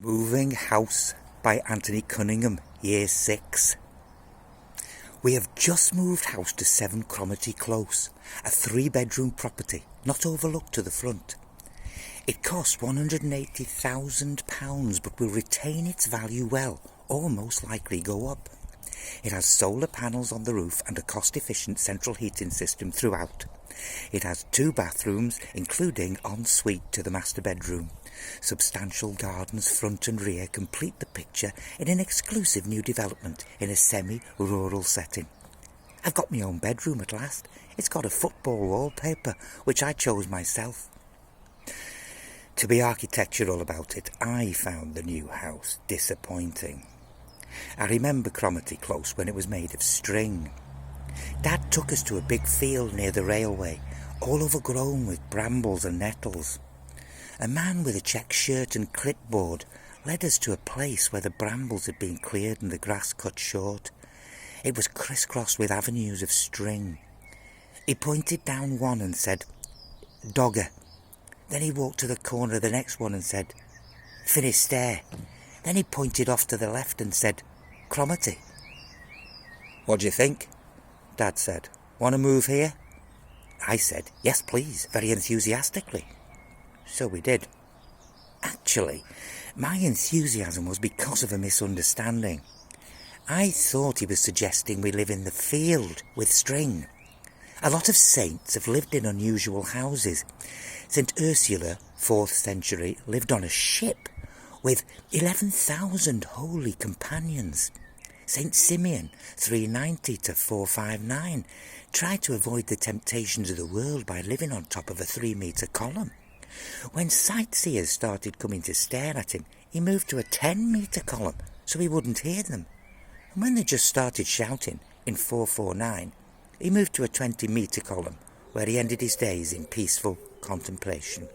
Moving House by Anthony Cunningham, Year 6. We have just moved house to 7 Cromarty Close, a 3-bedroom property, not overlooked to the front. It costs £180,000 but will retain its value well, or most likely go up. It has solar panels on the roof and a cost-efficient central heating system throughout. It has 2 bathrooms, including en-suite to the master bedroom. Substantial gardens front and rear complete the picture in an exclusive new development in a semi-rural setting. I've got my own bedroom at last. It's got a football wallpaper, which I chose myself. To be architectural about it, I found the new house disappointing. I remember Cromarty Close when it was made of string. Dad took us to a big field near the railway, all overgrown with brambles and nettles. A man with a check shirt and clipboard led us to a place where the brambles had been cleared and the grass cut short. It was crisscrossed with avenues of string. He pointed down one and said, "Dogger." Then he walked to the corner of the next one and said, "Finisterre." Then he pointed off to the left and said, "Cromarty." "What do you think?" Dad said. "Want to move here?" I said, "Yes, please," very enthusiastically. So we did. Actually, my enthusiasm was because of a misunderstanding. I thought he was suggesting we live in the field with string. A lot of saints have lived in unusual houses. St. Ursula, 4th century, lived on a ship with 11,000 holy companions. St. Simeon, 390 to 459, tried to avoid the temptations of the world by living on top of a 3-metre column. When sightseers started coming to stare at him, he moved to a 10-metre column so he wouldn't hear them. And when they just started shouting in 449, he moved to a 20-metre column where he ended his days in peaceful contemplation.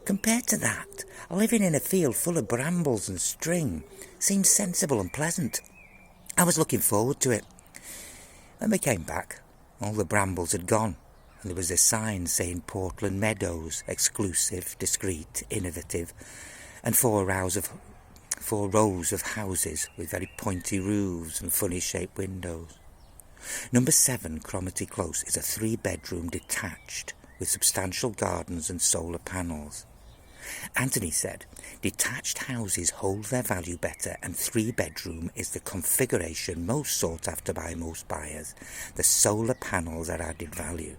Compared to that, living in a field full of brambles and string seemed sensible and pleasant. I was looking forward to it. When we came back, all the brambles had gone, and there was a sign saying Portland Meadows, exclusive, discreet, innovative, and 4 rows of houses with very pointy roofs and funny-shaped windows. Number 7 Cromarty Close is a 3-bedroom detached with substantial gardens and solar panels. Anthony said, detached houses hold their value better and 3-bedroom is the configuration most sought after by most buyers. The solar panels are added value.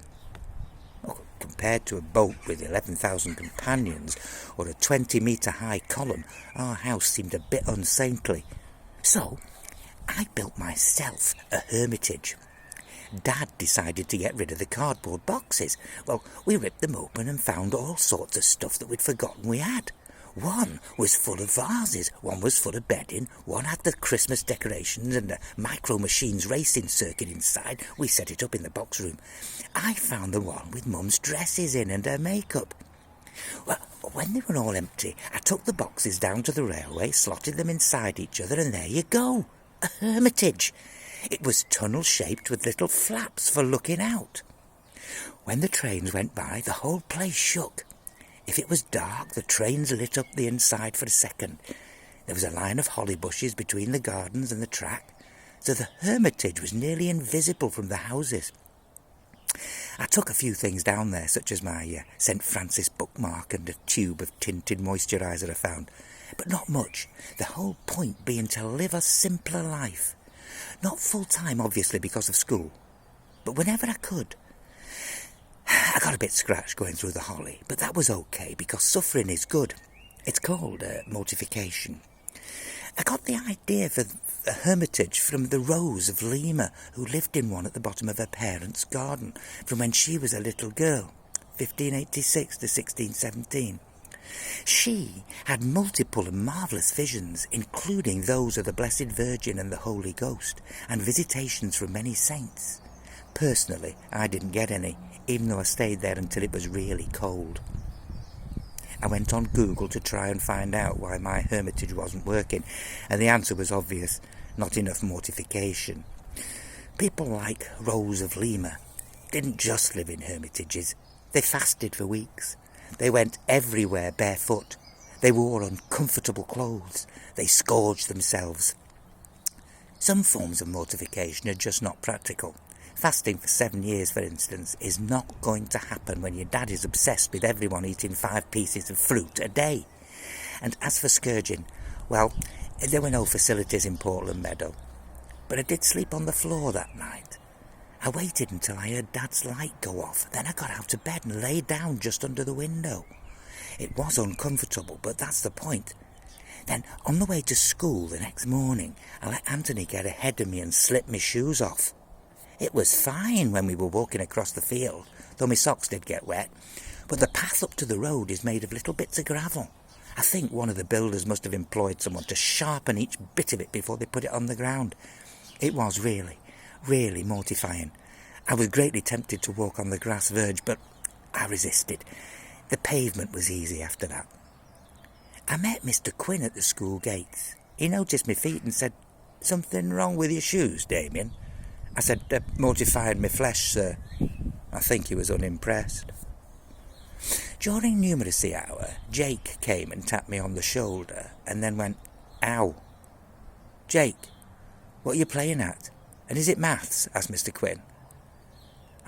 Compared to a boat with 11,000 companions or a 20-metre high column, our house seemed a bit unsaintly. So, I built myself a hermitage. Dad decided to get rid of the cardboard boxes. Well, we ripped them open and found all sorts of stuff that we'd forgotten we had. One was full of vases, one was full of bedding, one had the Christmas decorations and a micro machines racing circuit inside. We set it up in the box room. I found the one with Mum's dresses in and her makeup. Well, when they were all empty, I took the boxes down to the railway, slotted them inside each other, and there you go, a hermitage. It was tunnel-shaped with little flaps for looking out. When the trains went by, the whole place shook. If it was dark, the trains lit up the inside for a second. There was a line of holly bushes between the gardens and the track, so the hermitage was nearly invisible from the houses. I took a few things down there, such as my St. Francis bookmark and a tube of tinted moisturiser I found, but not much, the whole point being to live a simpler life. Not full-time, obviously, because of school, but whenever I could. I got a bit scratched going through the holly, but that was okay because suffering is good. It's called mortification. I got the idea for a hermitage from the Rose of Lima, who lived in one at the bottom of her parents' garden from when she was a little girl, 1586 to 1617. She had multiple and marvellous visions, including those of the Blessed Virgin and the Holy Ghost, and visitations from many saints. Personally, I didn't get any, even though I stayed there until it was really cold. I went on Google to try and find out why my hermitage wasn't working, and the answer was obvious: not enough mortification. People like Rose of Lima didn't just live in hermitages, they fasted for weeks. They went everywhere barefoot. They wore uncomfortable clothes. They scourged themselves. Some forms of mortification are just not practical. Fasting for 7 years, for instance, is not going to happen when your dad is obsessed with everyone eating 5 pieces of fruit a day. And as for scourging, well, there were no facilities in Portland Meadow. But I did sleep on the floor that night. I waited until I heard Dad's light go off. Then I got out of bed and lay down just under the window. It was uncomfortable, but that's the point. Then, on the way to school the next morning, I let Anthony get ahead of me and slip my shoes off. It was fine when we were walking across the field, though my socks did get wet. But the path up to the road is made of little bits of gravel. I think one of the builders must have employed someone to sharpen each bit of it before they put it on the ground. It was really, really mortifying. I was greatly tempted to walk on the grass verge, but I resisted. The pavement was easy after that. I met Mr. Quinn at the school gates. He noticed my feet and said, "Something wrong with your shoes, Damian?" I said, "Mortifying my flesh, sir." I think he was unimpressed. During numeracy hour, Jake came and tapped me on the shoulder and then went, "Ow." "Jake, what are you playing at? And is it maths?" asked Mr. Quinn.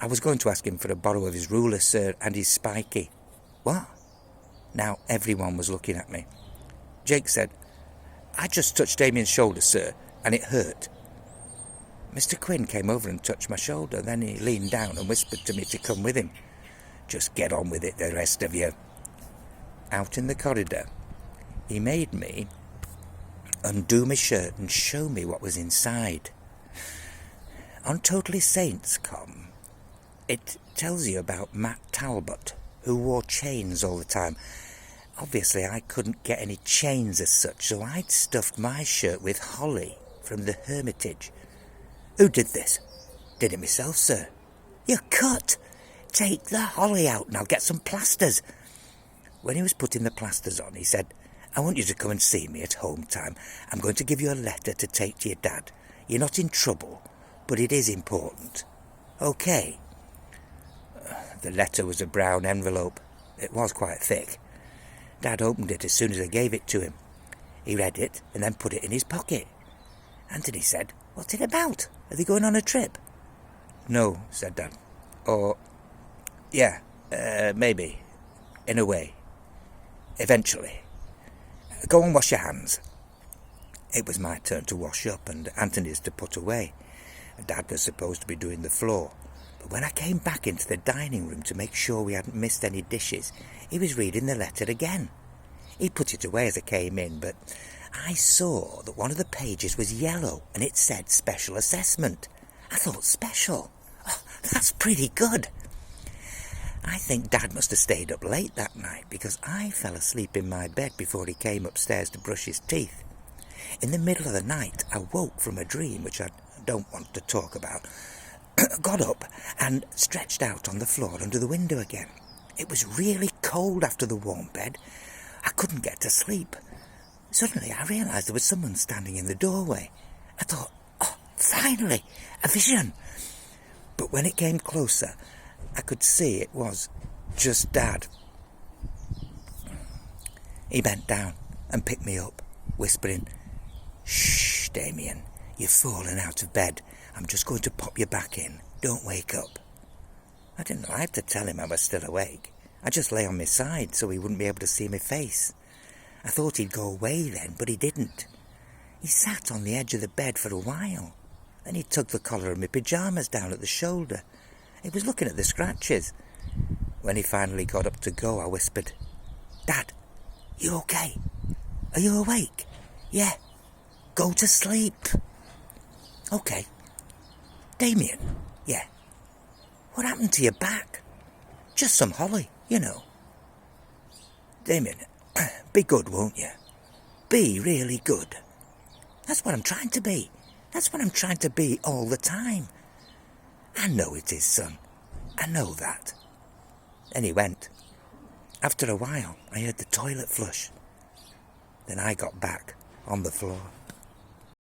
I was going to ask him for a borrow of his ruler, sir, and his spiky. "What?" Now everyone was looking at me. Jake said, "I just touched Damian's shoulder, sir, and it hurt." Mr. Quinn came over and touched my shoulder. Then he leaned down and whispered to me to come with him. "Just get on with it, the rest of you." Out in the corridor, he made me undo my shirt and show me what was inside. On Totally Saints.com, it tells you about Matt Talbot, who wore chains all the time. Obviously, I couldn't get any chains as such, so I'd stuffed my shirt with holly from the Hermitage. "Who did this?" "Did it myself, sir." "You're cut. Take the holly out and I'll get some plasters." When he was putting the plasters on, he said, "I want you to come and see me at home time. I'm going to give you a letter to take to your dad. You're not in trouble, but it is important. Okay." The letter was a brown envelope. It was quite thick. Dad opened it as soon as I gave it to him. He read it and then put it in his pocket. Anthony said, "What's it about? Are they going on a trip?" "No," said Dad. "Or, yeah, maybe, in a way. Eventually. Go and wash your hands." It was my turn to wash up and Anthony's to put away. Dad was supposed to be doing the floor. But when I came back into the dining room to make sure we hadn't missed any dishes, he was reading the letter again. He put it away as I came in, but I saw that one of the pages was yellow and it said special assessment. I thought, special? Oh, that's pretty good. I think Dad must have stayed up late that night because I fell asleep in my bed before he came upstairs to brush his teeth. In the middle of the night, I woke from a dream, which I don't want to talk about, got up and stretched out on the floor under the window again. It was really cold after the warm bed. I couldn't get to sleep. Suddenly I realised there was someone standing in the doorway. I thought, oh, finally, a vision. But when it came closer, I could see it was just Dad. He bent down and picked me up, whispering, "Shh, Damian, you've fallen out of bed. I'm just going to pop you back in. Don't wake up." I didn't have to tell him I was still awake. I just lay on my side so he wouldn't be able to see my face. I thought he'd go away then, but he didn't. He sat on the edge of the bed for a while. Then he tugged the collar of my pyjamas down at the shoulder. He was looking at the scratches. When he finally got up to go, I whispered, "Dad, you okay? Are you awake? Yeah. Go to sleep." "Okay." "Damian, yeah. What happened to your back?" "Just some holly, you know." "Damian, be good, won't you? Be really good." "That's what I'm trying to be. That's what I'm trying to be all the time." "I know it is, son. I know that." Then he went. After a while, I heard the toilet flush. Then I got back on the floor.